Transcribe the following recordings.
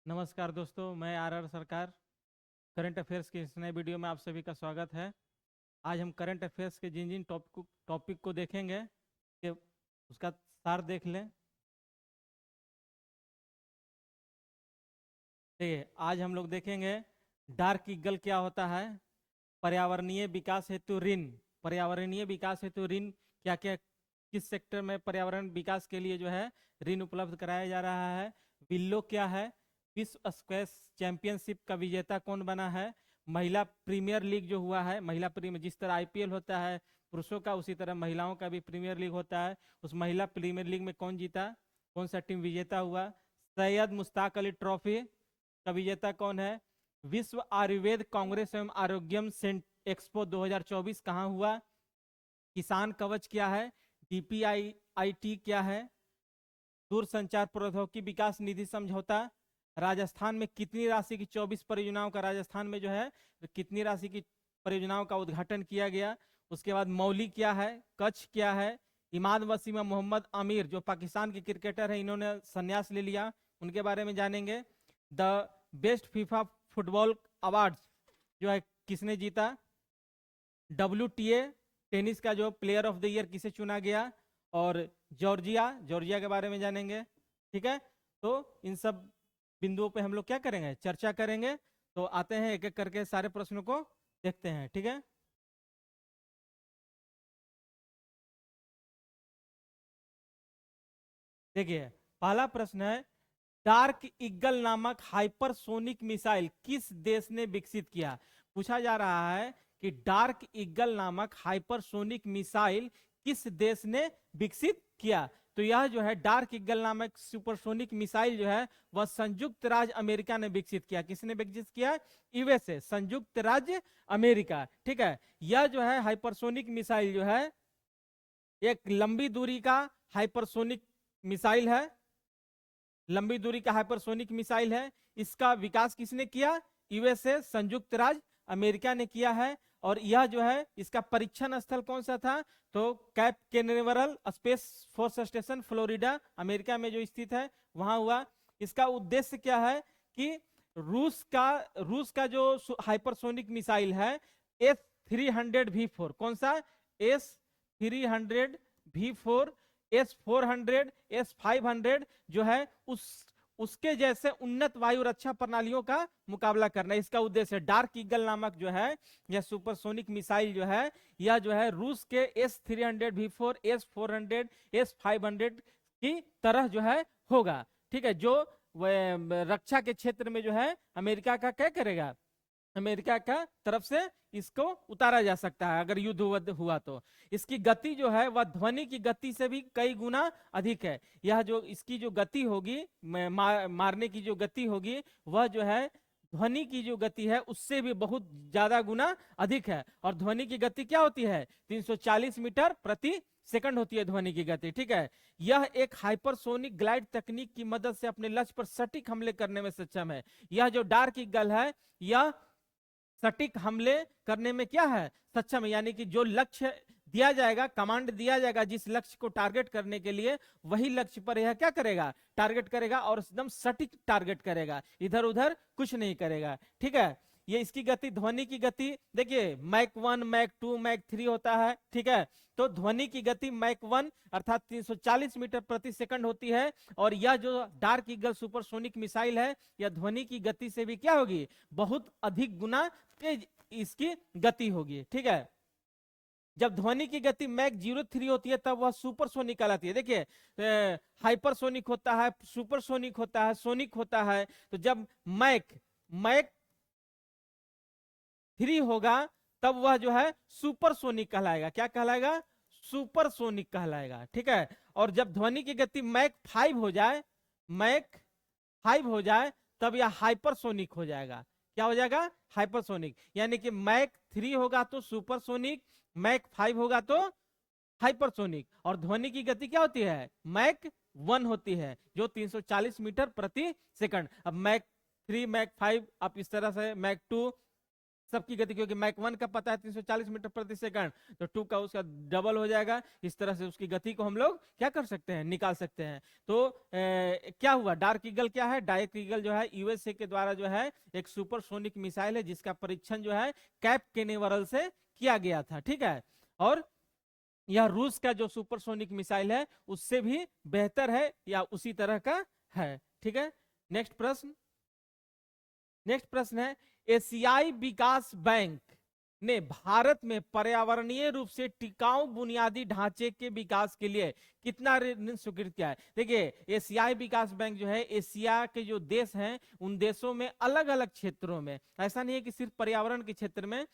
नमस्कार दोस्तों, मैं आर सरकार। करंट अफेयर्स के इस नए वीडियो में आप सभी का स्वागत है। आज हम करंट अफेयर्स के जिन जिन टॉपिक को देखेंगे कि उसका सार देख लें। देखिए, आज हम लोग देखेंगे डार्क ईगल क्या होता है, पर्यावरणीय विकास हेतु ऋण, पर्यावरणीय विकास हेतु ऋण क्या क्या, किस सेक्टर में पर्यावरण विकास के लिए जो है ऋण उपलब्ध कराया जा रहा है। विल्लो क्या है, विश्व स्क्वैश चैंपियनशिप का विजेता कौन बना है, महिला प्रीमियर लीग जो हुआ है, महिला प्रीमियर जिस तरह आईपीएल होता है पुरुषों का, उसी तरह महिलाओं का भी प्रीमियर लीग होता है। उस महिला प्रीमियर लीग में कौन जीता, कौन सा टीम विजेता हुआ। सैयद मुश्ताक अली ट्रॉफी का विजेता कौन है। विश्व आयुर्वेद कांग्रेस एवं आरोग्यम सेंट एक्सपो 2024 कहाँ हुआ। किसान कवच क्या है, डीपीआईआईटी क्या है। दूरसंचार प्रौद्योगिकी विकास निधि समझौता। राजस्थान में कितनी राशि की 24 परियोजनाओं का, राजस्थान में जो है कितनी राशि की परियोजनाओं का उद्घाटन किया गया। उसके बाद मौली क्या है, कच्छ क्या है। इमाद वसीम मोहम्मद आमिर जो पाकिस्तान के क्रिकेटर है, इन्होंने संन्यास ले लिया, उनके बारे में जानेंगे। The best FIFA football award जो है किसने जीता। WTA टेनिस का जो प्लेयर ऑफ द ईयर किसे चुना गया। और जॉर्जिया, जॉर्जिया के बारे में जानेंगे। ठीक है, तो इन सब बिंदुओं पे हम लोग क्या करेंगे, चर्चा करेंगे। तो आते हैं एक एक करके सारे प्रश्नों को देखते हैं। ठीक है, देखिए पहला प्रश्न है, डार्क ईगल नामक हाइपरसोनिक मिसाइल किस देश ने विकसित किया। पूछा जा रहा है कि डार्क ईगल नामक हाइपरसोनिक मिसाइल किस देश ने विकसित किया। तो यह जो है डार्क ईगल नामक सुपरसोनिक मिसाइल जो है वह संयुक्त राज्य अमेरिका ने विकसित किया। किसने विकसित किया, यूएसए, संयुक्त राज्य अमेरिका। ठीक है, यह जो है हाइपरसोनिक मिसाइल जो है एक लंबी दूरी का हाइपरसोनिक मिसाइल है, लंबी दूरी का हाइपरसोनिक मिसाइल है। इसका विकास किसने किया, यूएसए, संयुक्त राज्य अमेरिका ने किया है। और यह जो है इसका परीक्षण स्थल कौन सा था, तो cap Canaveral space force station Florida America में जो स्थित है वहां हुआ। इसका उद्देश्य क्या है कि रूस का जो हाइपरसोनिक मिसाइल है S-300V4, कौन सा, S-300V4, S-400, S-500 जो है उसके जैसे उन्नत वायु रक्षा प्रणालियों का मुकाबला करना, इसका उद्देश्य। डार्क ईगल नामक जो है यह सुपरसोनिक मिसाइल जो है, यह जो है रूस के S-300V4, S-400, S-500 की तरह जो है होगा। ठीक है, जो रक्षा के क्षेत्र में जो है अमेरिका का क्या करेगा, अमेरिका का तरफ से इसको उतारा जा सकता है अगर युद्ध हुआ तो। इसकी गति जो है वह ध्वनि की गति से भी कई गुना अधिक है। यह जो इसकी जो गति होगी, मारने की जो गति होगी, वह जो है ध्वनि की जो गति है उससे भी बहुत ज्यादा गुना अधिक है। और ध्वनि की गति क्या होती है, 340 मीटर प्रति सेकंड होती है ध्वनि की गति। ठीक है, यह एक हाइपरसोनिक ग्लाइड तकनीक की मदद से अपने लक्ष्य पर सटीक हमले करने में सक्षम है। यह जो डार्क ईगल है यह सटीक हमले करने में क्या है, सक्षम है। यानी कि जो लक्ष्य दिया जाएगा, कमांड दिया जाएगा जिस लक्ष्य को टारगेट करने के लिए, वही लक्ष्य पर यह क्या करेगा, टारगेट करेगा और एकदम सटीक टारगेट करेगा, इधर उधर कुछ नहीं करेगा। ठीक है, ये इसकी गति, ध्वनि की गति देखिए मैक 1, मैक 2, मैक 3 होता है। ठीक है, तो ध्वनि की गति मैक 1 अर्थात 340 मीटर प्रति सेकंड होती है। और यह जो डार्क ईगल सुपरसोनिक मिसाइल है, यह ध्वनि की गति से भी क्या होगी, बहुत अधिक गुना तेज इसकी गति होगी। ठीक है, जब ध्वनि की गति मैक 03 होती है तब वह सुपरसोनिक कहलाती है। देखिए हाइपरसोनिक होता है, सुपरसोनिक होता है, सोनिक होता है। तो जब मैक मैक 3 होगा तब वह जो है सुपरसोनिक कहलाएगा। क्या कहलाएगा, सुपरसोनिक कहलाएगा। ठीक है, और जब ध्वनि की गति मैक 5 हो जाए, मैक 5 हो जाए तब यह हाइपरसोनिक हो जाएगा। क्या हो जाएगा, हाइपरसोनिक। यानी कि मैक 3 होगा तो सुपरसोनिक, मैक 5 होगा तो हाइपरसोनिक। और ध्वनि की गति क्या होती है, मैक 1 होती है जो 340 मीटर प्रति सेकंड। अब मैक 3, मैक 5 आप इस तरह से मैक 2 सबकी गति, क्योंकि मैक 1 का पता है 340 मीटर प्रति सेकंड, तो 2 का उसका डबल हो जाएगा। इस तरह से उसकी गति को हम लोग क्या कर सकते हैं, निकाल सकते हैं। तो क्या हुआ, डार्क ईगल क्या है, डार्क ईगल जो है यूएसए के द्वारा जो है एक सुपरसोनिक मिसाइल है, जिसका परीक्षण जो है कैप केनेवरल से किया गया था, ठीक है। और यह रूस का जो सुपरसोनिक मिसाइल है उससे भी बेहतर है या उसी तरह का है, ठीक है। नेक्स्ट प्रश्न, नेक्स्ट प्रश्न है, एशियाई विकास बैंक ने भारत में पर्यावरणीय रूप से टिकाऊ बुनियादी ढांचे के विकास के लिए कितना ऋण स्वीकृत किया है। देखिए, एशियाई विकास बैंक जो है एशिया के जो देश हैं उन देशों में अलग अलग क्षेत्रों में, ऐसा नहीं है कि सिर्फ पर्यावरण के क्षेत्र में,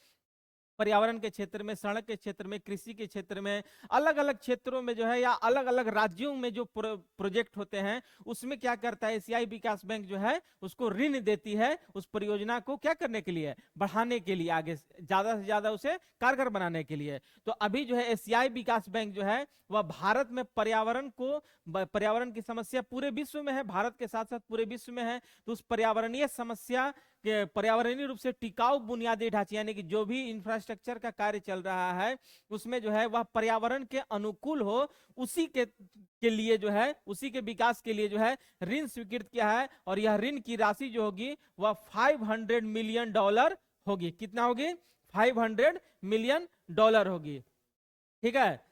पर्यावरण के क्षेत्र में, सड़क के क्षेत्र में, कृषि के क्षेत्र में, अलग अलग क्षेत्रों में जो है या अलग अलग राज्यों में जो प्रोजेक्ट होते हैं उसमें क्या करता है एशियाई विकास बैंक जो है उसको ऋण देती है उस परियोजना को क्या करने के लिए, बढ़ाने के लिए, आगे ज्यादा से ज्यादा उसे कारगर बनाने के लिए। तो अभी जो है एशियाई विकास बैंक जो है वह भारत में पर्यावरण को, पर्यावरण की समस्या पूरे विश्व में है, भारत के साथ साथ पूरे विश्व में है, तो उस पर्यावरणीय समस्या के पर्यावरणीय रूप से टिकाऊ बुनियादी ढांचे यानी कि जो भी इंफ्रास्ट्रक्चर का कार्य चल रहा है उसमें जो है वह पर्यावरण के अनुकूल हो, उसी के लिए जो है, उसी के विकास के लिए जो है ऋण स्वीकृत किया है। और यह ऋण की राशि जो होगी वह $500 मिलियन होगी। कितना होगी, $500 मिलियन होगी, ठीक है।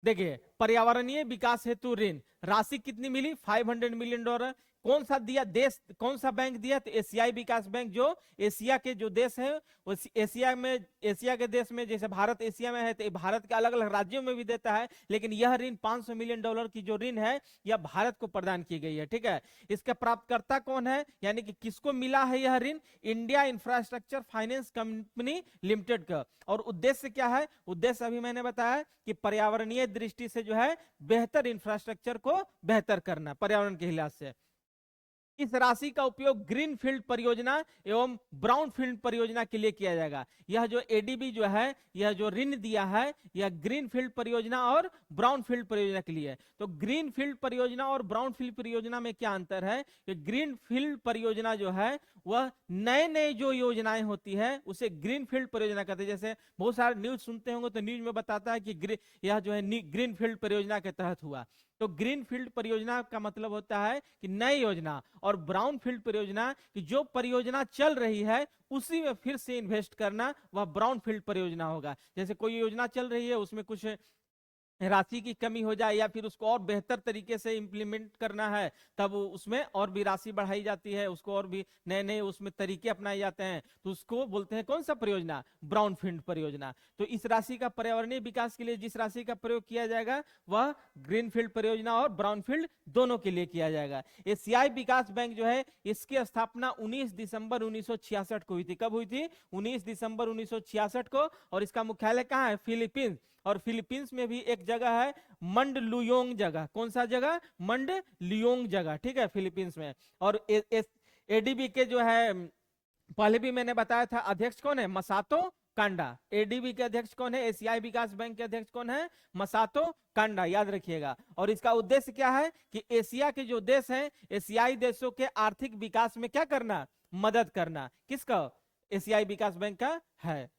देखिए, पर्यावरणीय विकास हेतु ऋण राशि कितनी मिली, $500 मिलियन। कौन सा दिया देश, कौन सा बैंक दिया, तो एशियाई विकास बैंक, जो एशिया के जो देश है उस एशिया में, एशिया के देश में, जैसे भारत एशिया में है तो भारत के अलग अलग राज्यों में भी देता है, लेकिन यह ऋण $500 मिलियन की जो ऋण है यह भारत को प्रदान की गई है, ठीक है। इसका प्राप्तकर्ता कौन है, यानी कि किसको मिला है यह ऋण, India infrastructure finance company limited का। और उद्देश्य क्या है, उद्देश्य अभी मैंने बताया कि पर्यावरणीय दृष्टि से जो है बेहतर इंफ्रास्ट्रक्चर को बेहतर करना पर्यावरण के हिसाब से। इस राशि का उपयोग ग्रीन फील्ड परियोजना एवं ब्राउन फील्ड परियोजना के लिए किया जाएगा। यह जो एडीबी जो है, यह जो ऋण दिया है, यह ग्रीन फील्ड परियोजना और ब्राउन फील्ड परियोजना के लिए। तो ग्रीन फील्ड परियोजना और ब्राउन फील्ड परियोजना में क्या अंतर है कि ग्रीन फील्ड परियोजना जो है वह नए नए जो योजनाएं होती है उसे ग्रीन फील्ड परियोजना कहते हैं। जैसे बहुत सारे न्यूज सुनते होंगे तो न्यूज में बताता है कि यह जो है ग्रीन फील्ड परियोजना के तहत हुआ। तो ग्रीन फील्ड परियोजना का मतलब होता है कि नई योजना, और ब्राउन फील्ड परियोजना कि जो परियोजना चल रही है उसी में फिर से इन्वेस्ट करना, वह ब्राउन फील्ड परियोजना होगा। जैसे कोई योजना चल रही है उसमें कुछ राशि की कमी हो जाए या फिर उसको और बेहतर तरीके से इंप्लीमेंट करना है, तब उसमें और भी राशि बढ़ाई जाती है, उसको और भी नए नए उसमें तरीके अपनाए जाते हैं, तो उसको बोलते हैं कौन सा परियोजना, ब्राउन फील्ड परियोजना। तो इस राशि का पर्यावरणीय विकास के लिए जिस राशि का प्रयोग किया जाएगा वह ग्रीन फील्ड परियोजना और ब्राउन फील्ड दोनों के लिए किया जाएगा। एशियाई विकास बैंक जो है इसकी स्थापना 19 दिसंबर 1966 को हुई थी। कब हुई थी, 19 दिसंबर 1966 को। और इसका मुख्यालय कहाँ है, फिलीपींस। और फिलीपींस में भी एक जगह है मंडलुयोंग जगह, कौन सा जगह, मंडलुयोंग जगह, ठीक है, फिलीपींस में। और एडीबी के जो है पहले भी मैंने बताया था अध्यक्ष कौन है, मसातो कांडा। एडीबी के अध्यक्ष कौन है, एशियाई विकास बैंक के अध्यक्ष कौन है, मसातो कांडा, याद रखिएगा। और इसका उद्देश्य क्या है कि एशिया के जो देश हैं एशियाई देशों के आर्थिक विकास में क्या करना, मदद करना। किसका, एशियाई विकास बैंक का है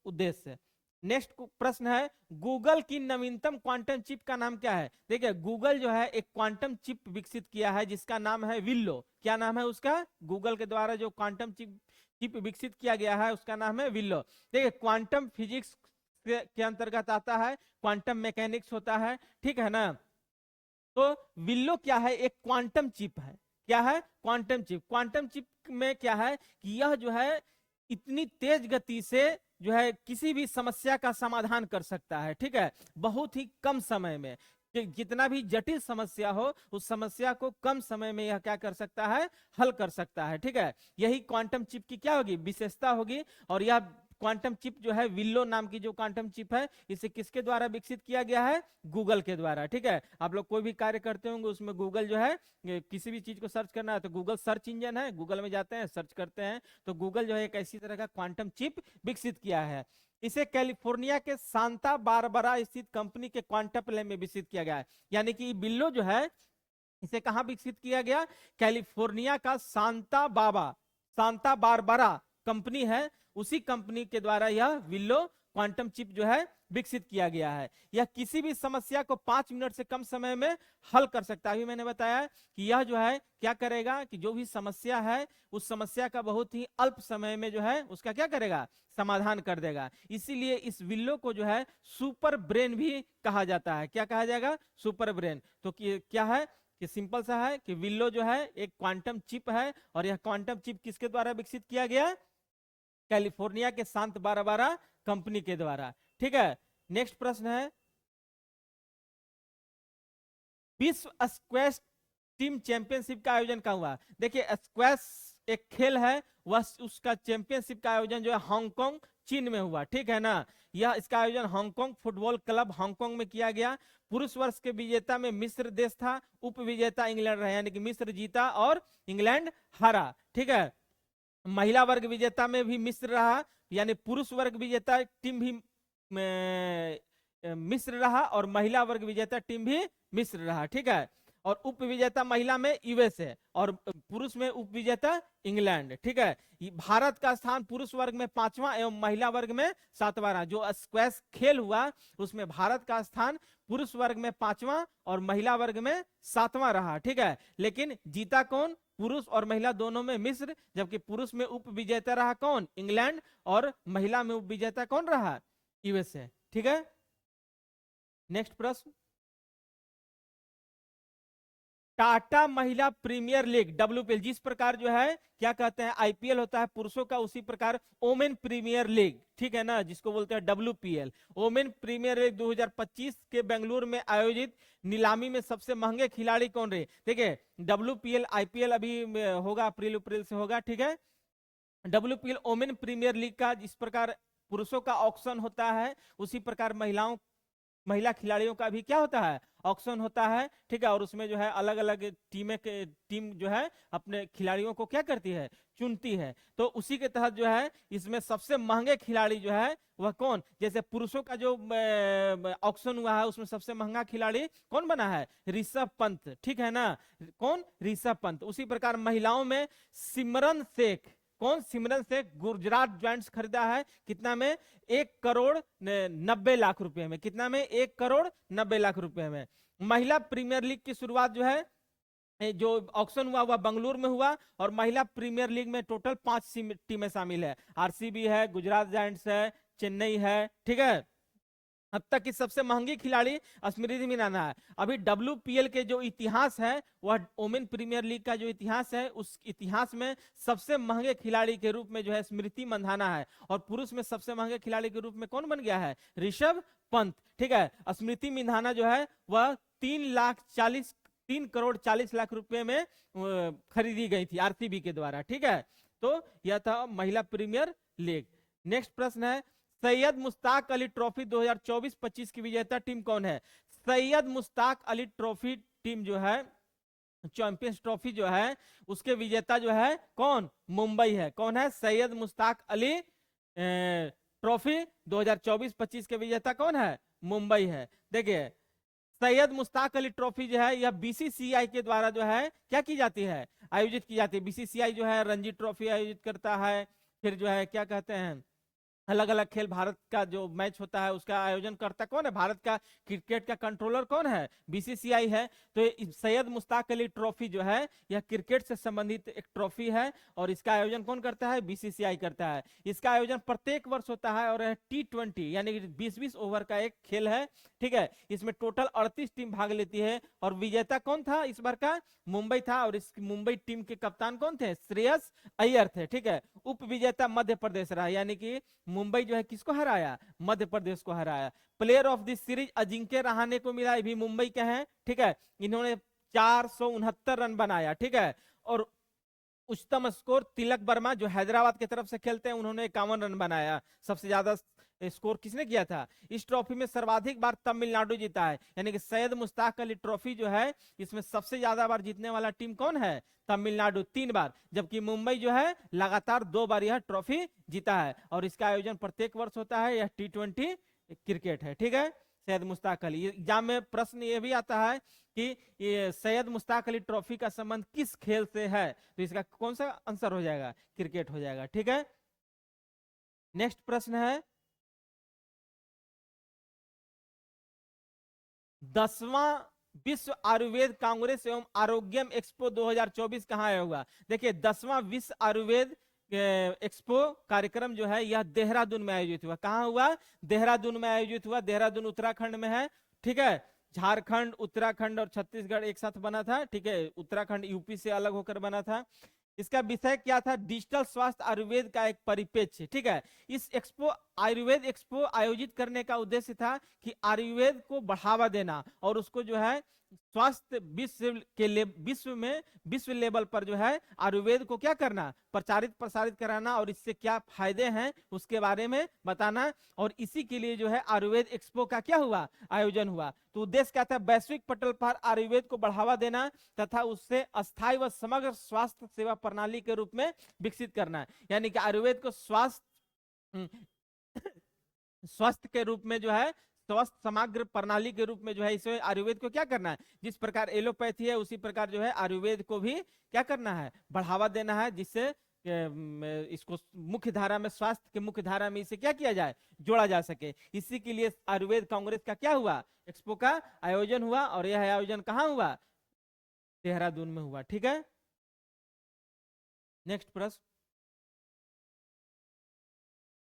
उद्देश्य। नेक्स्ट प्रश्न है, गूगल की नवीनतम क्वांटम चिप का नाम क्या है। देखिए, गूगल जो है एक क्वांटम चिप विकसित किया है जिसका नाम है विल्लो। क्या नाम है उसका, गूगल के द्वारा जो क्वांटम चिप विकसित किया गया है उसका नाम है विल्लो। देखिए, क्वांटम फिजिक्स के अंतर्गत आता है, क्वांटम मैकेनिक्स होता है, ठीक है ना। तो विल्लो क्या है, एक क्वांटम चिप है। क्या है, क्वांटम चिप। क्वांटम चिप में क्या है कि यह जो है इतनी तेज गति से जो है किसी भी समस्या का समाधान कर सकता है, ठीक है, बहुत ही कम समय में। जितना भी जटिल समस्या हो उस समस्या को कम समय में यह क्या कर सकता है, हल कर सकता है, ठीक है। यही क्वांटम चिप की क्या होगी, विशेषता होगी। और यह क्वांटम चिप जो है, विल्लो नाम की जो क्वांटम चिप है, इसे किसके द्वारा विकसित किया गया है, गूगल के द्वारा, ठीक है। आप लोग कोई भी कार्य करते होंगे उसमें गूगल जो है, किसी भी चीज को सर्च करना है तो गूगल सर्च इंजन है, गूगल में जाते हैं सर्च करते हैं, तो गूगल जो है एक ऐसी तरह का क्वांटम चिप विकसित किया है। इसे कैलिफोर्निया के सांता बारबरा स्थित कंपनी के क्वांटम लैब में विकसित किया गया है। यानी कि बिल्लो जो है इसे कहां विकसित किया गया, कैलिफोर्निया का सांता बारबरा कंपनी है, उसी कंपनी के द्वारा यह विल्लो क्वांटम चिप जो है विकसित किया गया है। यह किसी भी समस्या को 5 मिनट से कम समय में हल कर सकता है। अभी मैंने बताया कि यह जो है क्या करेगा कि जो भी समस्या है उस समस्या का बहुत ही अल्प समय में जो है उसका क्या करेगा, समाधान कर देगा। इसीलिए इस विल्लो को जो है सुपर ब्रेन भी कहा जाता है। क्या कहा जाएगा, सुपर ब्रेन। तो क्या है कि सिंपल सा है कि विल्लो जो है एक क्वांटम चिप है, और यह क्वांटम चिप किसके द्वारा विकसित किया गया, कैलिफोर्निया के शांत 12 कंपनी के द्वारा। ठीक है, नेक्स्ट प्रश्न है, विश्व स्क्वैश टीम चैंपियनशिप का आयोजन कहाँ हुआ। देखिए स्क्वैश एक खेल है, वह उसका चैंपियनशिप का आयोजन जो है हांगकांग चीन में हुआ। ठीक है ना, यह इसका आयोजन हांगकांग फुटबॉल क्लब हांगकांग में किया गया। पुरुष वर्ष के विजेता में मिस्र देश था, उप विजेता इंग्लैंड रहा, यानी कि मिस्र जीता और इंग्लैंड हारा। ठीक है, महिला वर्ग विजेता में भी मिस्र रहा, यानी पुरुष वर्ग विजेता टीम भी मिस्र रहा और महिला वर्ग विजेता टीम भी मिस्र रहा। ठीक है, और उप विजेता महिला में यूएसए और पुरुष में उप विजेता इंग्लैंड। ठीक है, भारत का स्थान पुरुष वर्ग में 5वां एवं महिला वर्ग में 7वां रहा। जो स्क्वैश खेल हुआ उसमें भारत का स्थान पुरुष वर्ग में 5वां और महिला वर्ग में 7वां रहा। ठीक है, लेकिन जीता कौन, पुरुष और महिला दोनों में मिस्र, जबकि पुरुष में उप विजेता रहा कौन, इंग्लैंड, और महिला में उप विजेता कौन रहा, यूएसए। ठीक है, नेक्स्ट प्रश्न, टाटा महिला प्रीमियर लीग WPL, जिस प्रकार जो है क्या कहते हैं आईपीएल होता है पुरुषों का, उसी प्रकार ओमेन प्रीमियर लीग, ठीक है ना, जिसको बोलते हैं WPL, ओमेन प्रीमियर लीग 2025 के बेंगलुरु में आयोजित नीलामी में सबसे महंगे खिलाड़ी कौन रहे। देखिए WPL आईपीएल अभी होगा, अप्रैल से होगा। ठीक है, WPL ओमेन प्रीमियर लीग का जिस प्रकार पुरुषों का ऑक्शन होता है, उसी प्रकार महिला खिलाड़ियों का भी क्या होता है, ऑक्शन होता है। ठीक है, और उसमें जो है अलग अलग टीम जो है अपने खिलाड़ियों को क्या करती है, चुनती है। तो उसी के तहत जो है इसमें सबसे महंगे खिलाड़ी जो है वह कौन, जैसे पुरुषों का जो ऑक्शन हुआ है उसमें सबसे महंगा खिलाड़ी कौन बना है, ऋषभ पंत। ठीक है ना, कौन, ऋषभ पंत। उसी प्रकार महिलाओं में सिमरन शेख, कौन, सिमरन शेख गुजरात जायंट्स खरीदा है, कितना में, 1,90,00,000 रुपए में, कितना में, 1,90,00,000 रुपए में। महिला प्रीमियर लीग की शुरुआत जो है जो ऑक्शन हुआ वह बंगलुरु में हुआ, और महिला प्रीमियर लीग में टोटल 5 टीमें शामिल है, आरसीबी है, गुजरात जायंट्स है, चेन्नई है। ठीक है, अब तक की सबसे महंगी खिलाड़ी स्मृति ईरानी है। अभी WPL के जो इतिहास है वह वोमेन प्रीमियर लीग का जो इतिहास है उस इतिहास में सबसे महंगे खिलाड़ी के रूप में जो है स्मृति मंधाना है, और पुरुष में सबसे महंगे खिलाड़ी के रूप में कौन बन गया है, ऋषभ पंत। ठीक है, स्मृति मंधाना जो है वह 3,40,00,000 रुपए में खरीदी गई थी आरसीबी के द्वारा। ठीक है, तो यह था महिला प्रीमियर लीग। नेक्स्ट प्रश्न है, सैयद मुश्ताक अली ट्रॉफी 2024-25 की विजेता टीम कौन है। सैयद मुश्ताक अली ट्रॉफी टीम जो है, चैंपियंस ट्रॉफी जो है उसके विजेता जो है कौन, मुंबई है। कौन है, सैयद मुश्ताक अली ट्रॉफी 2024-25 के विजेता कौन है, मुंबई है। देखिए सैयद मुश्ताक अली ट्रॉफी जो है यह बीसीसीआई के द्वारा जो है क्या की जाती है, आयोजित की जाती है। बीसीसीआई जो है रणजी ट्रॉफी आयोजित करता है, फिर जो है क्या कहते हैं अलग अलग खेल, भारत का जो मैच होता है उसका आयोजन करता कौन है, भारत का क्रिकेट का कंट्रोलर कौन है, बीसीसीआई है। तो सैयद मुश्ताक अली ट्रॉफी जो है यह क्रिकेट से संबंधित एक ट्रॉफी है, और इसका आयोजन कौन करता है, बीसीसीआई करता है। इसका आयोजन प्रत्येक वर्ष होता है, और T20 यानी कि 20-20 ओवर का एक खेल है। ठीक है, इसमें टोटल 38 टीम भाग लेती है, और विजेता कौन था इस बार का, मुंबई था, और इस मुंबई टीम के कप्तान कौन थे, श्रेयस अय्यर थे। ठीक है, उप विजेता मध्य प्रदेश रहा, यानी कि मुंबई जो है किसको हराया, मध्य प्रदेश को हराया। Player of this series Ajinkya Rahane को मिला, भी मुंबई के हैं। ठीक है, इन्होंने 469 रन बनाया। ठीक है, और उच्चतम स्कोर तिलक वर्मा जो हैदराबाद की तरफ से खेलते हैं, उन्होंने 51 रन बनाया। सबसे ज्यादा स्कोर किसने किया था, इस ट्रॉफी में सर्वाधिक बार तमिलनाडु जीता है, यानी कि सैयद मुश्ताक अली ट्रॉफी जो है इसमें सबसे ज्यादा बार जीतने वाला टीम कौन है, तमिलनाडु 3 बार, जबकि मुंबई जो है लगातार 2 बार यह ट्रॉफी जीता है। और इसका आयोजन प्रत्येक वर्ष होता है, यह T20 क्रिकेट है। ठीक है, सैयद मुश्ताक अली, एग्जाम में प्रश्न ये भी आता है कि ये सैयद मुश्ताक अली ट्रॉफी का संबंध किस खेल से है, तो इसका कौन सा आंसर हो जाएगा, क्रिकेट हो जाएगा। ठीक है, नेक्स्ट प्रश्न है 10वां विश्व आयुर्वेद कांग्रेस एवं आरोग्यम एक्सपो 2024 कहाँ होगा। देखिए 10वां विश्व आयुर्वेद एक्सपो कार्यक्रम जो है यह देहरादून में आयोजित हुआ। कहाँ हुआ? देहरादून में आयोजित हुआ। देहरादून उत्तराखंड में है, ठीक है। झारखंड, उत्तराखंड और छत्तीसगढ़ एक साथ बना था, ठीक है। उत्तराखंड यूपी से अलग होकर बना था। इसका विषय क्या था? डिजिटल स्वास्थ्य आयुर्वेद का एक परिप्रेक्ष्य, ठीक है। इस एक्सपो आयुर्वेद एक्सपो आयोजित करने का उद्देश्य था कि आयुर्वेद को बढ़ावा देना और उसको जो है स्वास्थ्य विश्व लेवल पर जो है आयुर्वेद को क्या करना, प्रचारित प्रसारित कराना और इससे क्या फायदे हैं उसके बारे में बताना। और इसी के लिए जो है आयुर्वेद एक्सपो का क्या हुआ, आयोजन हुआ। तो उद्देश्य क्या था? वैश्विक पटल पर आयुर्वेद को बढ़ावा देना तथा उससे अस्थायी व समग्र स्वास्थ्य सेवा प्रणाली के रूप में विकसित करना है। यानी कि आयुर्वेद को स्वास्थ्य के रूप में जो है, स्वस्थ समग्र प्रणाली के रूप में जो है इसे आयुर्वेद को क्या करना है, जिस प्रकार एलोपैथी है उसी प्रकार जो है आयुर्वेद को भी क्या करना है, बढ़ावा देना है, जिससे इसको मुख्य धारा में, स्वास्थ्य के मुख्य धारा में इसे क्या किया जाए, जोड़ा जा सके। इसी के लिए आयुर्वेद कांग्रेस का क्या हुआ, एक्सपो का आयोजन हुआ। और यह आयोजन कहाँ हुआ? देहरादून में हुआ, ठीक है। नेक्स्ट प्रश्न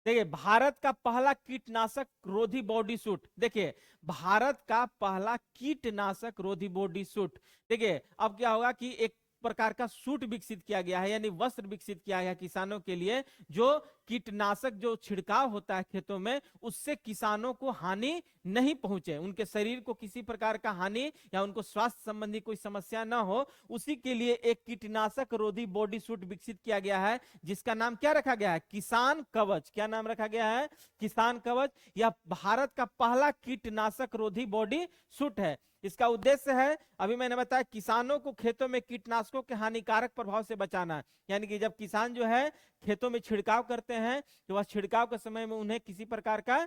देखिए, भारत का पहला कीटनाशक रोधी बॉडी सूट। देखिए भारत का पहला कीटनाशक रोधी बॉडी सूट। देखिए अब क्या होगा कि एक प्रकार का सूट विकसित किया गया है, यानी वस्त्र विकसित किया गया किसानों के लिए, जो कीटनाशक जो छिड़काव होता है खेतों में, उससे किसानों को हानि नहीं पहुंचे, उनके शरीर को किसी प्रकार का हानि या उनको स्वास्थ्य संबंधी कोई समस्या ना हो, उसी के लिए एक कीटनाशक रोधी बॉडी सूट विकसित किया गया है, जिसका नाम क्या रखा गया है? किसान कवच। क्या नाम रखा गया है? किसान कवच। यह भारत का पहला कीटनाशक रोधी बॉडी सूट है। इसका उद्देश्य है, अभी मैंने बताया, किसानों को खेतों में कीटनाशकों के हानिकारक प्रभाव से बचाना। यानी कि जब किसान जो है खेतों में छिड़काव करते हैं तो वह छिड़काव के समय में उन्हें किसी प्रकार का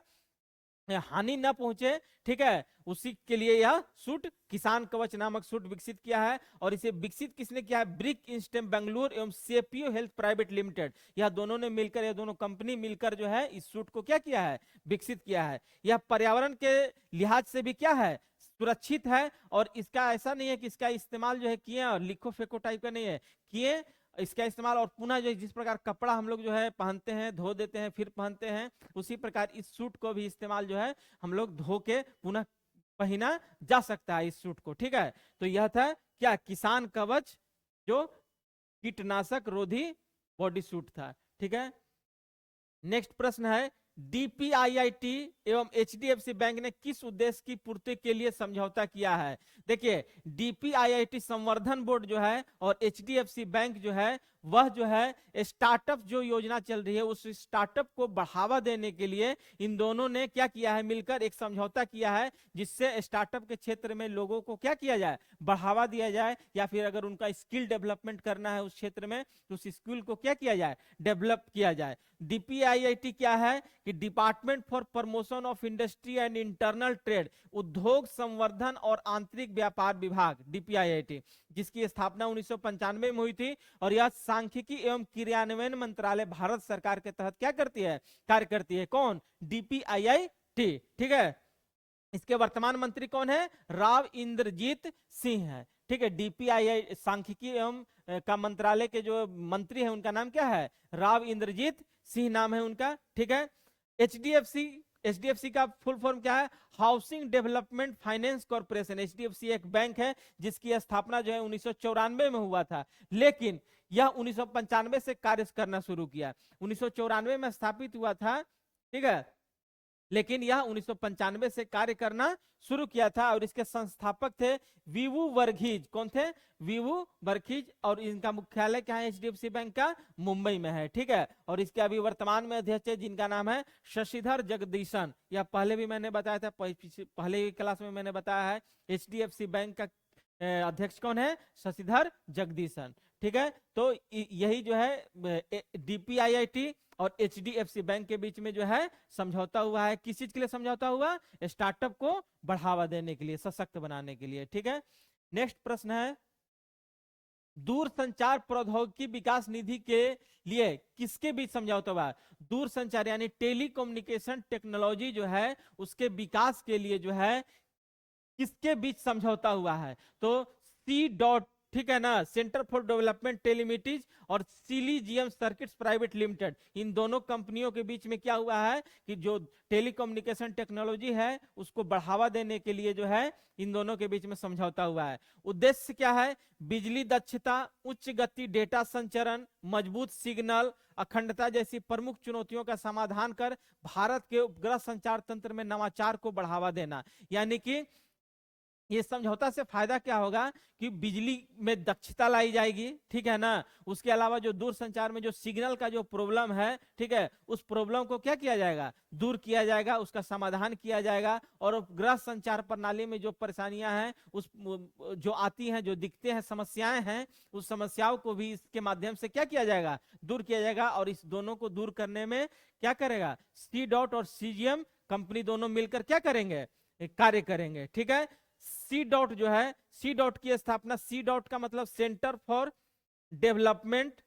हानि न पहुंचे, ठीक है, उसी के लिए यह सूट, किसान कवच नामक सूट विकसित किया है। और इसे विकसित किसने किया है? ब्रिक इंस्टेम बेंगलुरु एवं सेपियो हेल्थ प्राइवेट लिमिटेड, यह दोनों ने मिलकर, यह दोनों कंपनी मिलकर जो है इस सूट को क्या किया है? विकसित किया है। यह पर्यावरण के लिहाज से भी क्या है? सुरक्षित है। और इसका ऐसा नहीं है कि इसका इस्तेमाल जो है किए और लिखो फेंको टाइप का नहीं है, किए इसका इस्तेमाल और पुनः जो जिस प्रकार कपड़ा हम लोग जो है पहनते हैं, धो देते हैं फिर पहनते हैं, उसी प्रकार इस सूट को भी इस्तेमाल जो है हम लोग धो के पुनः पहना जा सकता है इस सूट को, ठीक है। तो यह था क्या? किसान कवच, जो कीटनाशक रोधी बॉडी सूट था, ठीक है। नेक्स्ट प्रश्न है, डीपीआईआईटी एवं एचडीएफसी बैंक ने किस उद्देश्य की पूर्ति के लिए समझौता किया है? देखिए डीपीआईआईटी संवर्धन बोर्ड जो है और एचडीएफसी बैंक जो है, वह जो है स्टार्टअप जो योजना चल रही है, उस स्टार्टअप को बढ़ावा देने के लिए इन दोनों ने क्या किया है? मिलकर एक समझौता किया है, जिससे स्टार्टअप के क्षेत्र में लोगों को क्या किया जाए? बढ़ावा दिया जाए, या फिर अगर उनका स्किल डेवलपमेंट करना है उस क्षेत्र में तो उस स्किल को क्या किया जाए? डेवलप किया जाए। डीपीआईआईटी क्या है कि department for promotion of industry and internal trade, उद्योग संवर्धन और आंतरिक व्यापार विभाग, डीपीआईआईटी, जिसकी स्थापना 1995 में हुई थी। और यह सांख्यिकी एवं क्रियान्वयन मंत्रालय भारत सरकार के तहत क्या करती है? कार्य करती है। कौन? डीपीआईआईटी, ठीक है। इसके वर्तमान मंत्री कौन है? राव इंद्रजीत सिंह है, ठीक है। डीपीआईआई सांख्यिकी एवं का मंत्रालय के जो मंत्री है उनका नाम क्या है? राव इंद्रजीत सिंह नाम है उनका, ठीक है। एचडीएफसी, एचडीएफसी का फुल फॉर्म क्या है? Housing development finance corporation. HDFC एक बैंक है जिसकी स्थापना जो है 1994 में हुआ था, लेकिन यह 1995 से कार्य करना शुरू किया। 1994 में स्थापित हुआ था, ठीक है, लेकिन यह 1995 से कार्य करना शुरू किया था। और इसके संस्थापक थे वीवू वर्गीज। कौन थे? वीवू वर्गीज। और इनका मुख्यालय क्या है? एचडीएफसी बैंक का मुंबई में है, ठीक है। और इसके अभी वर्तमान में अध्यक्ष है जिनका नाम है शशिधर जगदीशन। यह पहले भी मैंने बताया था, पहले क्लास में मैंने बताया है। एचडीएफसी बैंक का अध्यक्ष कौन है? शशिधर जगदीशन, ठीक है। तो यही जो है डीपीआईआईटी और एचडीएफसी बैंक के बीच में जो है समझौता हुआ है। किस चीज के लिए समझौता हुआ? स्टार्टअप को बढ़ावा देने के लिए, सशक्त बनाने के लिए, ठीक है। नेक्स्ट प्रश्न है, दूरसंचार प्रौद्योगिकी विकास निधि के लिए किसके बीच समझौता हुआ? दूरसंचार यानी टेलीकम्युनिकेशन टेक्नोलॉजी जो है उसके विकास के लिए जो है किसके बीच समझौता हुआ है? तो सी डॉट, ठीक है ना, सेंटर फॉर डेवलपमेंट टेलीमीटीज और सिलीजियम सर्किट्स प्राइवेट लिमिटेड, इन दोनों कंपनियों के बीच में क्या हुआ है कि जो टेलीकम्युनिकेशन टेक्नोलॉजी है उसको बढ़ावा देने के लिए जो है इन दोनों के बीच में समझौता हुआ है। उद्देश्य क्या है? बिजली दक्षता, उच्च गति डेटा संचरण, मजबूत सिग्नल अखंडता जैसी प्रमुख चुनौतियों का समाधान कर भारत के उपग्रह संचार तंत्र में नवाचार को बढ़ावा देना। यानी कि ये समझौता से फायदा क्या होगा कि बिजली में दक्षता लाई जाएगी, ठीक है ना, उसके अलावा जो दूर संचार में जो सिग्नल का जो प्रॉब्लम है, ठीक है, उस प्रॉब्लम को क्या किया जाएगा? दूर किया जाएगा, उसका समाधान किया जाएगा। और उपग्रह संचार प्रणाली में जो परेशानियां हैं उस जो आती हैं, जो दिखते हैं समस्याएं हैं, उस समस्याओं को भी इसके माध्यम से क्या किया जाएगा? दूर किया जाएगा। और इस दोनों को दूर करने में क्या करेगा? सी डॉट और सीजीएम कंपनी दोनों मिलकर क्या करेंगे? एक कार्य करेंगे, ठीक है। सी डॉट जो है, सी डॉट की स्थापना, सी डॉट का मतलब centre for development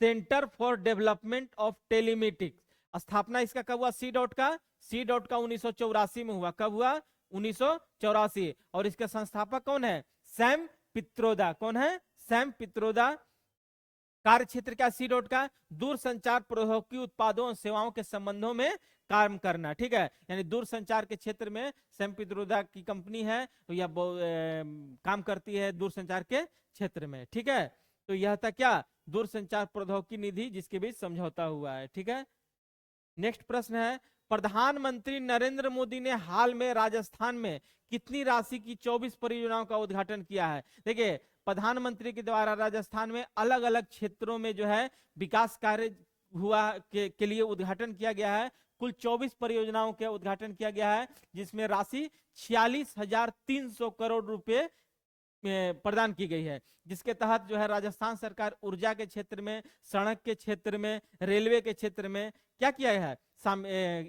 centre for development of telematics, स्थापना इसका कब हुआ? सी डॉट का, सी डॉट का 1984 में हुआ। कब हुआ? 1984। और इसके संस्थापक कौन है? सैम पित्रोदा। कौन है? सैम पित्रोदा। कार्य क्षेत्र क्या सी डॉट का? दूर संचार प्रौद्योगिकी उत्पादों और सेवाओं के संबंधों में काम करना, ठीक है। यानी दूर संचार के क्षेत्र में सैम पित्रोदा की कंपनी है या काम करती है दूर संचार के क्षेत्र में, ठीक है। तो यह था क्या? दूर संचार प्रौद्योगिकी निधि जिसके बीच समझौता हुआ है, ठीक है। नेक्स्ट प्रश्न है, प्रधानमंत्री नरेंद्र मोदी ने हाल में राजस्थान में कितनी राशि की 24 परियोजनाओं का उद्घाटन किया है? देखिए, प्रधानमंत्री के द्वारा राजस्थान में अलग अलग क्षेत्रों में जो है विकास कार्य हुआ के लिए उद्घाटन किया गया है। कुल 24 परियोजनाओं का उद्घाटन किया गया है, जिसमें राशि 46,300 करोड़ रुपए प्रदान की गई है, जिसके तहत जो है राजस्थान सरकार ऊर्जा के क्षेत्र में, सड़क के क्षेत्र में, रेलवे के क्षेत्र में क्या किया है?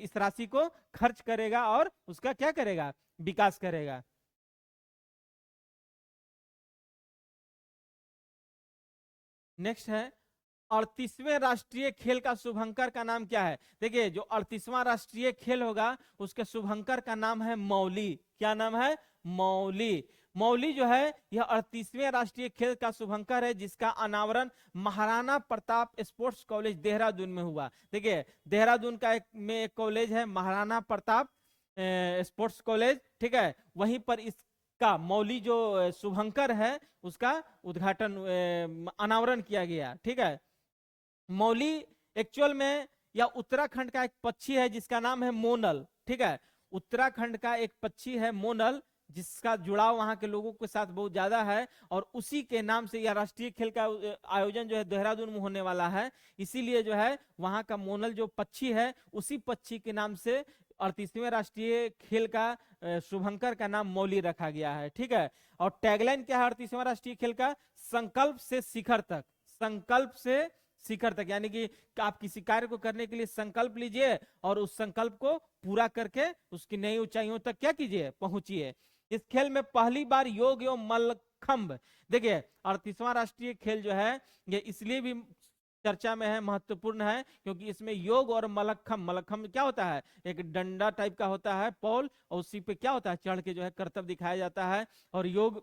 इस राशि को खर्च करेगा और उसका क्या करेगा? विकास करेगा। नेक्स्ट है, 38वें राष्ट्रीय खेल का शुभंकर का नाम क्या है? देखिए, जो 38वां राष्ट्रीय खेल होगा उसके शुभंकर का नाम है मौली। क्या नाम है? मौली। मौली जो है यह 38वें राष्ट्रीय खेल का शुभंकर है, जिसका अनावरण महाराणा प्रताप स्पोर्ट्स कॉलेज देहरादून में हुआ। देखिए, देहरादून का एक कॉलेज है महाराणा प्रताप स्पोर्ट्स कॉलेज, ठीक है। वहीं पर इसका मौली जो शुभंकर है उसका उद्घाटन अनावरण किया गया, ठीक है। मौली एक्चुअल में या उत्तराखंड का एक पक्षी है जिसका नाम है मोनल, ठीक है। उत्तराखंड का एक पक्षी है मोनल, जिसका जुड़ाव वहां के लोगों के साथ बहुत ज्यादा है, और उसी के नाम से यह राष्ट्रीय खेल का आयोजन जो है देहरादून में होने वाला है। इसीलिए जो है वहां का मोनल जो पक्षी है उसी पक्षी के नाम से 38वें राष्ट्रीय खेल का शुभंकर का नाम मौली रखा गया है, ठीक है। और टैगलाइन क्या है 38वां राष्ट्रीय खेल का? संकल्प से शिखर तक। संकल्प से शिखर तक, यानी कि आप किसी कार्य को करने के लिए संकल्प लीजिए और उस संकल्प को पूरा करके उसकी नई ऊंचाइयों तक क्या कीजिए? पहुंचिए। इस खेल में पहली बार योग एवं मल्लखंब, देखिए 38वां राष्ट्रीय खेल जो है ये इसलिए भी चर्चा में है, महत्वपूर्ण है, क्योंकि इसमें योग और मल्लखंब, मल्लखंब क्या होता है? एक डंडा टाइप का होता है पॉल, और उसी पे क्या होता है? चढ़ के जो है करतब दिखाया जाता है। और योग,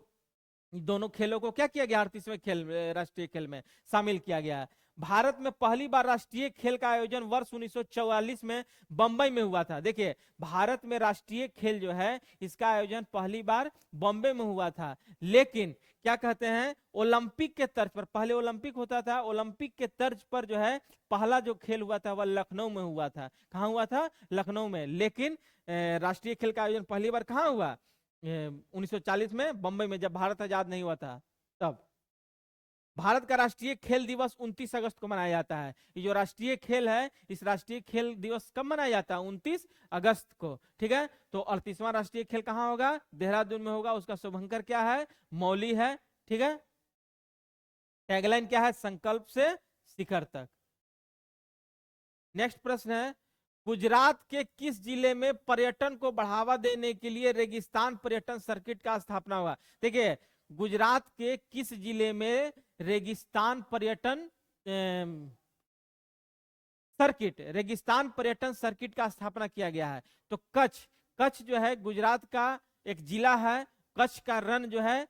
दोनों खेलों को क्या किया गया? 38वें खेल राष्ट्रीय खेल में शामिल किया गया है। भारत में पहली बार राष्ट्रीय खेल का आयोजन वर्ष 1944 में बंबई में हुआ था। देखिए, भारत में राष्ट्रीय खेल जो है इसका आयोजन पहली बार बॉम्बे में हुआ था, लेकिन क्या कहते हैं, ओलंपिक के तर्ज पर, पहले ओलंपिक होता था, ओलंपिक के तर्ज पर जो है पहला जो खेल हुआ था वह लखनऊ में हुआ था। कहां हुआ था? लखनऊ में। लेकिन राष्ट्रीय खेल का आयोजन पहली बार कहां हुआ? 1940 में बंबई में, जब भारत आजाद नहीं हुआ था तब। भारत का राष्ट्रीय खेल दिवस 29 अगस्त को मनाया जाता है। ये जो राष्ट्रीय खेल है, इस राष्ट्रीय खेल दिवस कब मनाया जाता है? 29 अगस्त को, ठीक है। तो 38वां राष्ट्रीय खेल कहां होगा? देहरादून में होगा। उसका शुभंकर क्या है? मौली है, ठीक है। टैगलाइन क्या है? संकल्प से शिखर तक। नेक्स्ट प्रश्न है, गुजरात के किस जिले में पर्यटन को बढ़ावा देने के लिए रेगिस्तान पर्यटन सर्किट का स्थापना हुआ? देखिए, गुजरात के किस जिले में रेगिस्तान पर्यटन सर्किट, रेगिस्तान पर्यटन सर्किट का स्थापना किया गया है? तो कच्छ। कच्छ जो है गुजरात का एक जिला है। कच्छ का रण जो है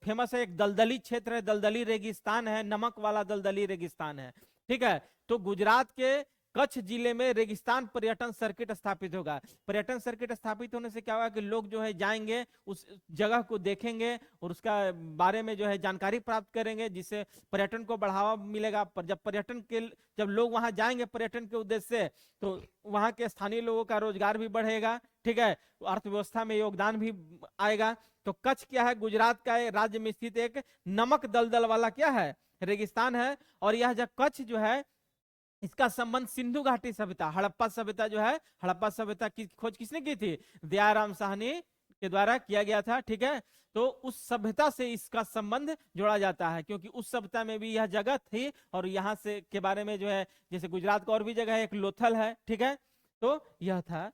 फेमस है, एक दलदली क्षेत्र है, दलदली रेगिस्तान है, नमक वाला दलदली रेगिस्तान है। ठीक है, तो गुजरात के कच्छ जिले में रेगिस्तान पर्यटन सर्किट स्थापित होगा। पर्यटन सर्किट स्थापित होने से क्या होगा कि लोग जो है जाएंगे, उस जगह को देखेंगे और उसका बारे में जो है जानकारी प्राप्त करेंगे, जिससे पर्यटन को बढ़ावा मिलेगा। पर जब लोग वहां जाएंगे पर्यटन के उद्देश्य से, तो वहां के स्थानीय लोगों का रोजगार भी बढ़ेगा। ठीक है, अर्थव्यवस्था में योगदान भी आएगा। तो कच्छ क्या है? गुजरात का राज्य में स्थित एक नमक दलदल वाला क्या है? रेगिस्तान है। और यह जो कच्छ जो है, इसका संबंध सिंधु घाटी सभ्यता, हड़प्पा सभ्यता जो है, हड़प्पा सभ्यता की खोज किसने की थी? दयाराम साहनी के द्वारा किया गया था। ठीक है, तो उस सभ्यता से इसका संबंध जोड़ा जाता है, क्योंकि उस सभ्यता में भी यह जगह थी। और यहाँ से के बारे में जो है, जैसे गुजरात का और भी जगह है, एक लोथल है। ठीक है, तो यह था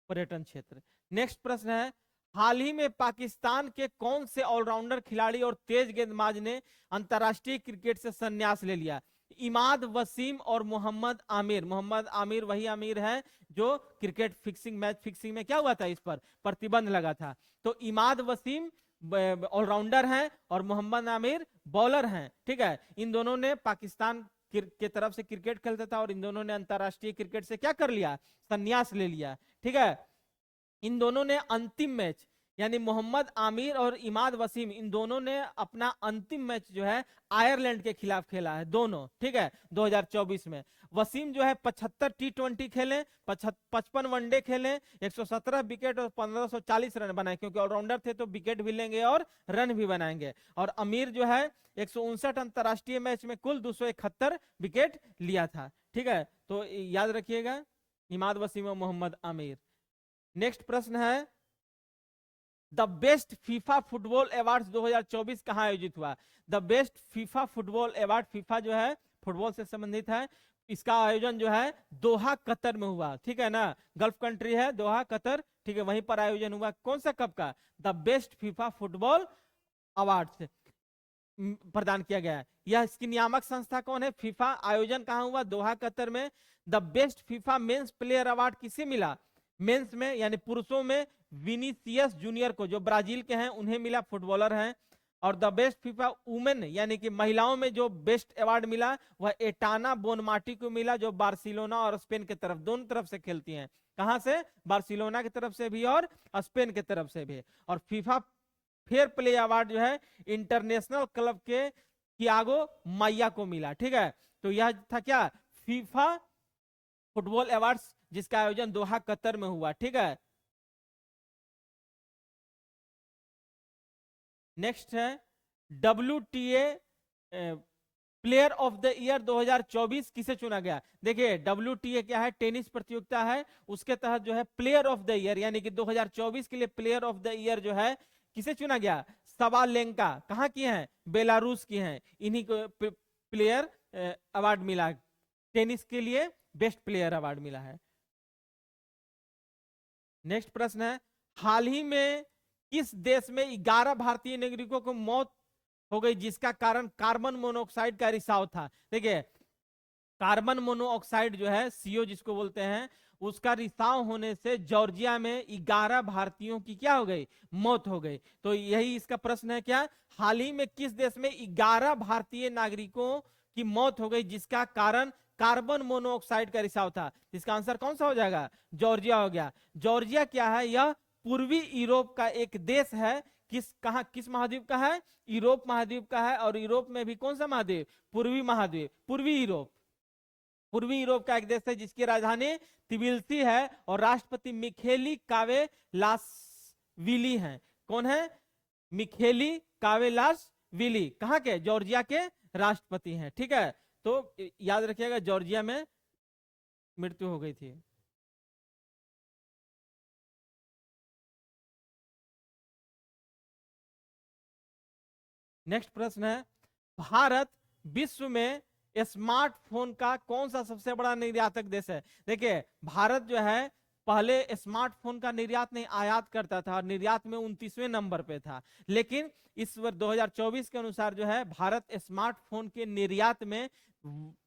पर्यटन क्षेत्र। नेक्स्ट प्रश्न है, हाल ही में पाकिस्तान के कौन से ऑलराउंडर खिलाड़ी और तेज गेंदबाज ने अंतरराष्ट्रीय क्रिकेट से संन्यास ले लिया? इमाद वसीम और मोहम्मद आमिर। मोहम्मद आमिर वही आमिर है जो क्रिकेट फिक्सिंग, मैच फिक्सिंग में क्या हुआ था, इस पर प्रतिबंध लगा था। तो इमाद वसीम ऑलराउंडर हैं और मोहम्मद आमिर बॉलर हैं। ठीक है, इन दोनों ने पाकिस्तान के तरफ से क्रिकेट खेलता था और इन दोनों ने अंतरराष्ट्रीय क्रिकेट से क्या कर लिया? संन्यास ले लिया। ठीक है, इन दोनों ने अंतिम मैच, यानी मोहम्मद आमिर और इमाद वसीम, इन दोनों ने अपना अंतिम मैच जो है आयरलैंड के खिलाफ खेला है दोनों। ठीक है, 2024 में। वसीम जो है 75 T20 खेले, 55 वनडे खेले, 117 विकेट और 1540 रन बनाए, क्योंकि ऑलराउंडर थे तो विकेट भी लेंगे और रन भी बनाएंगे। और अमीर जो है 159 अंतरराष्ट्रीय मैच में कुल 271 विकेट लिया था। ठीक है, तो याद रखिएगा, इमाद वसीम और मोहम्मद आमिर। नेक्स्ट प्रश्न है, the best FIFA football awards 2024 कहां आयोजित हुआ? The best FIFA football award, FIFA जो है फुटबॉल से संबंधित है, इसका आयोजन जो है दोहा कतर में हुआ। ठीक है ना, गल्फ कंट्री है दोहा कतर। ठीक है, वहीं पर आयोजन हुआ। कौन सा कप का? The best FIFA football award प्रदान किया गया है। यह इसकी नियामक संस्था कौन है? फीफा। आयोजन कहां हुआ? दोहा कतर में। The best FIFA men's player award किसे मिला? मेंस में यानी पुरुषों में विनीसियस जूनियर को, जो ब्राजील के हैं, उन्हें मिला, फुटबॉलर हैं। और द बेस्ट फीफा वुमेन यानी कि महिलाओं में जो बेस्ट अवार्ड मिला वह एटाना बोनमाटी को मिला, जो बार्सिलोना और स्पेन के तरफ, दोनों तरफ से खेलती हैं। कहां से? बार्सिलोना की तरफ से भी और स्पेन की तरफ से भी। और फीफा फेयर प्ले अवार्ड जो है इंटरनेशनल क्लब के थियागो माइया को मिला। ठीक है, तो यह था क्या? फीफा फुटबॉल अवार्ड्स, जिसका आयोजन दोहा कतर में हुआ। ठीक है, नेक्स्ट है WTA player of the year 2024 किसे चुना गया? देखिए, WTA क्या है? टेनिस प्रतियोगिता है, उसके तहत जो है प्लेयर ऑफ द ईयर, यानी कि 2024 के लिए प्लेयर ऑफ द ईयर जो है किसे चुना गया? सवालेंका। कहां की हैं? बेलारूस की हैं। इन्हीं को प्लेयर अवार्ड मिला, टेनिस के लिए बेस्ट प्लेयर अवार्ड मिला है। नेक्स्ट प्रश्न है, हाल ही में किस देश में 11 भारतीय नागरिकों को मौत हो गई जिसका कारण कार्बन मोनोऑक्साइड का रिसाव था? देखिए, कार्बन मोनोऑक्साइड जो है CO जिसको बोलते हैं, उसका रिसाव होने से जॉर्जिया में 11 भारतीयों की क्या हो गई? मौत हो गई। तो यही इसका प्रश्न है, क्या हाल ही में किस देश में 11 भारतीय नागरिकों की मौत हो गई जिसका कारण कार्बन मोनोऑक्साइड का रिसाव था? इसका आंसर कौन सा हो जाएगा? जॉर्जिया हो गया। जॉर्जिया क्या है? यह पूर्वी यूरोप का एक देश है। किस महाद्वीप का है? यूरोप महाद्वीप का है। और यूरोप में भी कौन सा महाद्वीप? पूर्वी महाद्वीप, पूर्वी यूरोप। पूर्वी यूरोप का एक देश है जिसकी राजधानी तिबिलिसी है और राष्ट्रपति मिखेली कावेलासविली हैं। कौन है? मिखेली कावेलासविली। कहां के? जॉर्जिया के राष्ट्रपति हैं। ठीक है, तो याद रखिएगा, जॉर्जिया में मृत्यु हो गई थी। नेक्स्ट प्रश्न है, भारत विश्व में स्मार्टफोन का कौन सा सबसे बड़ा निर्यातक देश है? देखिए, भारत जो है पहले स्मार्टफोन का निर्यात नहीं आयात करता था और निर्यात में 29वें नंबर पे था। लेकिन इस वर्ष 2024 के अनुसार जो है भारत स्मार्टफोन के निर्यात में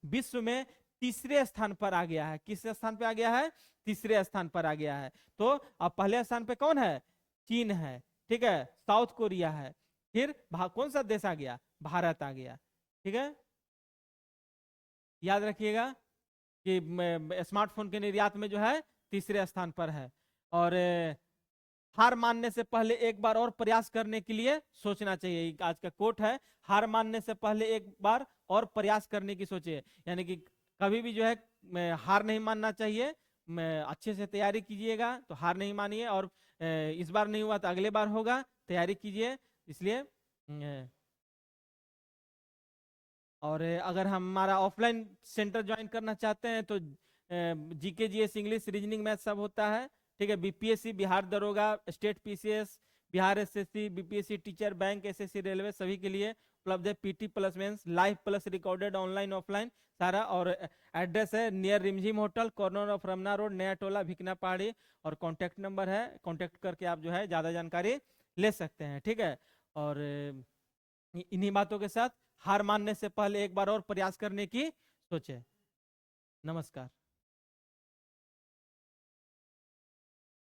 विश्व में तीसरे स्थान पर आ गया है। किस स्थान पे आ गया है? तीसरे स्थान पर आ गया है। तो अब पहले स्थान पे कौन है? चीन है, ठीक है, साउथ कोरिया है, फिर कौन सा देश आ गया? भारत आ गया। ठीक है, याद रखिएगा कि स्मार्टफोन के निर्यात में जो है तीसरे स्थान पर है। और हार मानने से पहले एक बार और प्रयास करने के लिए सोचना चाहिए। आज का कोट है, हार मानने से पहले एक बार और प्रयास करने की सोचिए। यानी कि कभी भी जो है हार नहीं मानना चाहिए। अच्छे से तैयारी कीजिएगा तो हार नहीं मानिए, और इस बार नहीं हुआ तो अगले बार होगा, तैयारी कीजिए। इसलिए और अगर हमारा ऑफलाइन सेंटर ज्वाइन करना चाहते हैं तो GK GS English reasoning math सब होता है। ठीक है, बीपीएससी, बिहार दरोगा, state PCS, Bihar SSC, BPSC teacher, bank, SSC, railway, सभी के लिए उपलब्ध है। PT plus mains, live plus recorded, online offline सारा। और एड्रेस है near Rimjhim hotel, corner of Ramna road, Naya Tola, भिकना पहाड़ी। और कॉन्टैक्ट नंबर है, कॉन्टैक्ट करके आप जो है ज्यादा जानकारी ले सकते हैं। ठीक है, और इन्हीं बातों के साथ हार मानने से पहले एक बार और प्रयास करने की सोचे। नमस्कार।